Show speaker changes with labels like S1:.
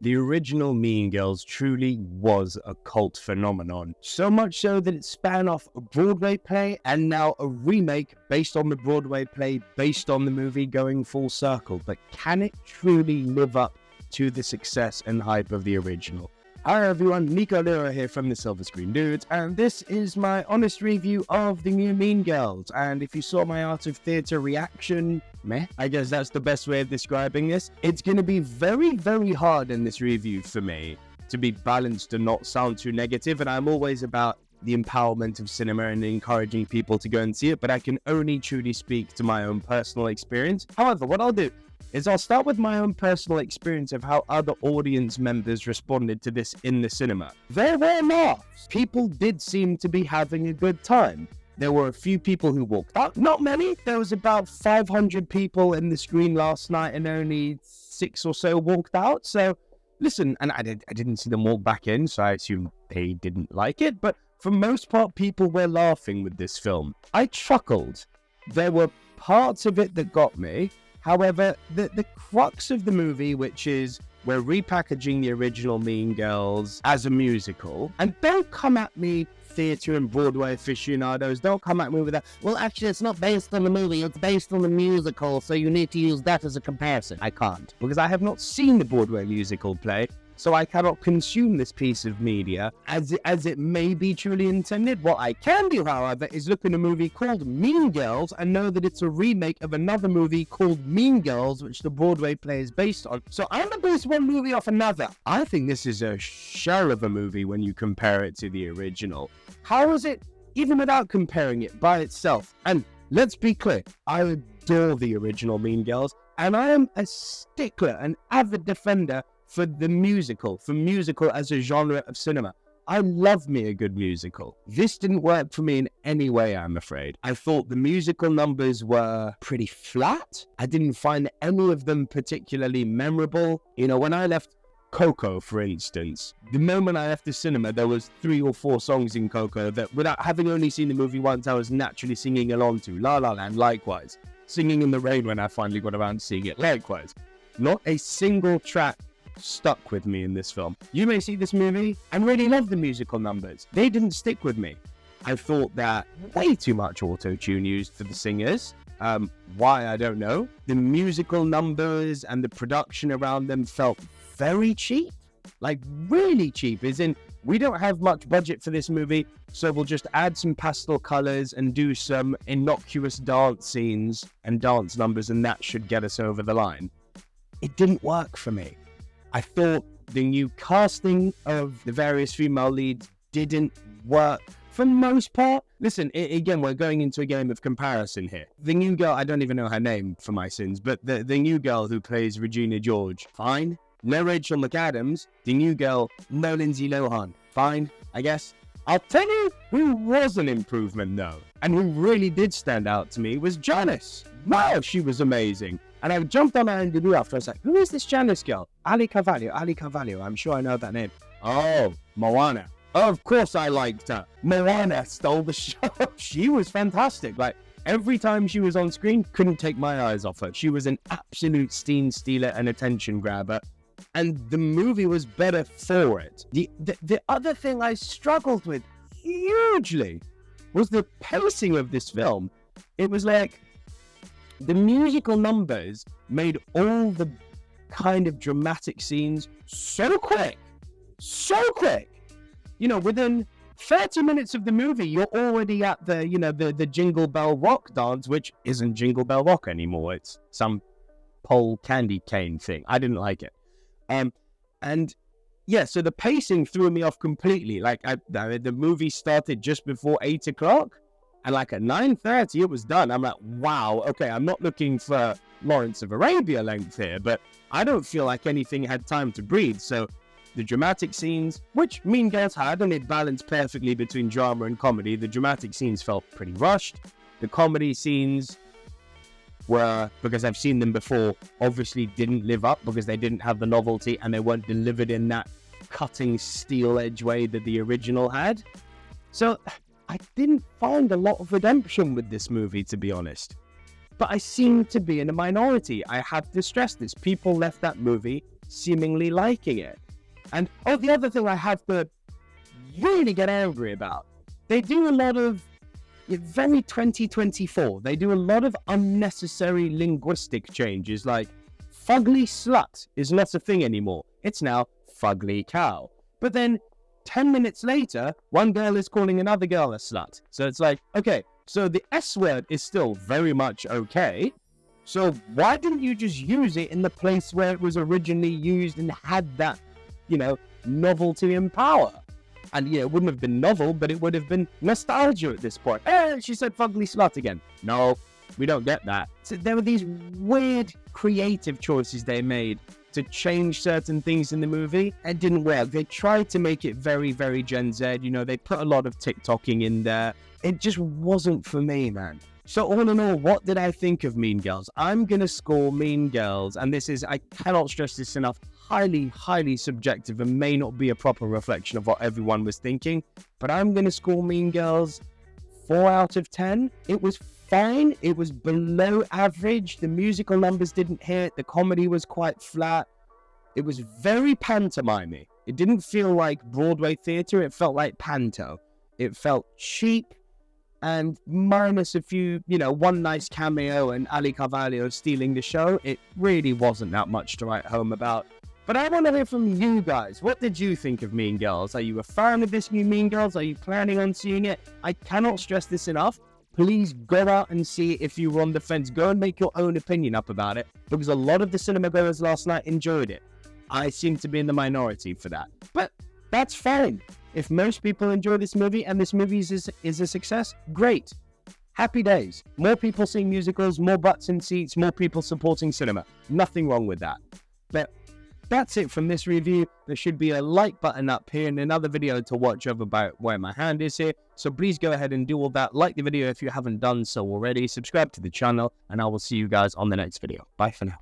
S1: The original Mean Girls truly was a cult phenomenon. So much so that it span off a Broadway play and now a remake based on the Broadway play, based on the movie, going full circle. But can it truly live up to the success and hype of the original? Hi everyone, Nico Lira here from the Silver Screen Dudes, and this is my honest review of the new Mean Girls. And if you saw my Art of Theatre reaction, I guess that's the best way of describing this. It's going to be very, very hard in this review for me to be balanced and not sound too negative, and I'm always about the empowerment of cinema and encouraging people to go and see it, but I can only truly speak to my own personal experience. However, what I'll do is I'll start with my own personal experience of how other audience members responded to this in the cinema. There were laughs. People did seem to be having a good time. There were a few people who walked out. Not many. There was about 500 people in the screen last night and only 6 or so walked out. So listen, and I didn't see them walk back in, so I assume they didn't like it. But for the most part, people were laughing with this film. I chuckled. There were parts of it that got me. However, the crux of the movie, which is we're repackaging the original Mean Girls as a musical, and don't come at me, theatre and Broadway aficionados, don't come at me with that, well, actually, it's not based on the movie, it's based on the musical, so you need to use that as a comparison. I can't, because I have not seen the Broadway musical play, so I cannot consume this piece of media as it may be truly intended. What I can do, however, is look at a movie called Mean Girls and know that it's a remake of another movie called Mean Girls, which the Broadway play is based on. So I'm going to base one movie off another. I think this is a shell of a movie when you compare it to the original. How is it, even without comparing it by itself? And let's be clear, I adore the original Mean Girls, and I am a stickler, an avid defender for musical as a genre of cinema. I love me a good musical. This didn't work for me in any way, I'm afraid. I thought the musical numbers were pretty flat. I didn't find any of them particularly memorable. You know, when I left Coco, for instance, the moment I left the cinema, there was 3 or 4 songs in Coco that, without having only seen the movie once, I was naturally singing along to. La La Land, likewise. Singing in the Rain when I finally got around to seeing it, likewise. Not a single track stuck with me in this film. You may see this movie and really love the musical numbers. They didn't stick with me. I thought that way too much auto-tune used for the singers. Why, I don't know. The musical numbers and the production around them felt very cheap. Like, really cheap. As in, we don't have much budget for this movie, so we'll just add some pastel colors and do some innocuous dance scenes and dance numbers, and that should get us over the line. It didn't work for me. I thought the new casting of the various female leads didn't work for the most part. Listen, again, we're going into a game of comparison here. The new girl, I don't even know her name for my sins, but the new girl who plays Regina George, fine. No Rachel McAdams. The new girl, no Lindsay Lohan, fine, I guess. I'll tell you who was an improvement though, and who really did stand out to me was Janice. Wow, she was amazing. And I jumped on her interview after. I was like, who is this Janice girl? Ali Carvalho. I'm sure I know that name. Oh, Moana. Of course I liked her. Moana stole the show. She was fantastic. Like, every time she was on screen, couldn't take my eyes off her. She was an absolute scene stealer and attention grabber. And the movie was better for it. The other thing I struggled with hugely was the pacing of this film. It was like, the musical numbers made all the kind of dramatic scenes so quick. You know, within 30 minutes of the movie, you're already at the Jingle Bell Rock dance, which isn't Jingle Bell Rock anymore. It's some pole candy cane thing. I didn't like it. And yeah, so the pacing threw me off completely. Like, the movie started just before 8 o'clock. And like at 9:30, it was done. I'm like, wow, okay, I'm not looking for Lawrence of Arabia length here, but I don't feel like anything had time to breathe. So the dramatic scenes, which Mean Girls had, and it balanced perfectly between drama and comedy, the dramatic scenes felt pretty rushed. The comedy scenes were, because I've seen them before, obviously didn't live up because they didn't have the novelty and they weren't delivered in that cutting steel edge way that the original had. So I didn't find a lot of redemption with this movie, to be honest. But I seem to be in a minority. I have to stress this. People left that movie seemingly liking it. And oh, the other thing I have to really get angry about, they do a lot of, very 2024, they do a lot of unnecessary linguistic changes, like fugly slut is not a thing anymore. It's now fugly cow. But then 10 minutes later, one girl is calling another girl a slut. So it's like, okay, so the S word is still very much okay. So why didn't you just use it in the place where it was originally used and had that, novelty and power? And, it wouldn't have been novel, but it would have been nostalgia at this point. She said fugly slut again. No, we don't get that. So there were these weird creative choices they made to change certain things in the movie. It didn't work. They tried to make it very, very Gen Z. They put a lot of TikToking in there. It just wasn't for me, man. So all in all, what did I think of Mean Girls? I'm going to score Mean Girls, and this is, I cannot stress this enough, highly, highly subjective and may not be a proper reflection of what everyone was thinking, but I'm going to score Mean Girls 4 out of 10. It was fine. It was below average. The musical numbers didn't hit. The comedy was quite flat. It was very pantomimey. It didn't feel like Broadway theater. It felt like panto. It felt cheap. And minus a few, one nice cameo and Ali Carvalho stealing the show, it really wasn't that much to write home about. But I want to hear from you guys. What did you think of Mean Girls? Are you a fan of this new Mean Girls? Are you planning on seeing it? I cannot stress this enough. Please go out and see it if you were on the fence. Go and make your own opinion up about it, because a lot of the cinema goers last night enjoyed it. I seem to be in the minority for that. But that's fine. If most people enjoy this movie and this movie is a success, great. Happy days. More people seeing musicals, more butts in seats, more people supporting cinema. Nothing wrong with that. But that's it from this review. There should be a like button up here and another video to watch over about where my hand is here. So please go ahead and do all that. Like the video if you haven't done so already. Subscribe to the channel, and I will see you guys on the next video. Bye for now.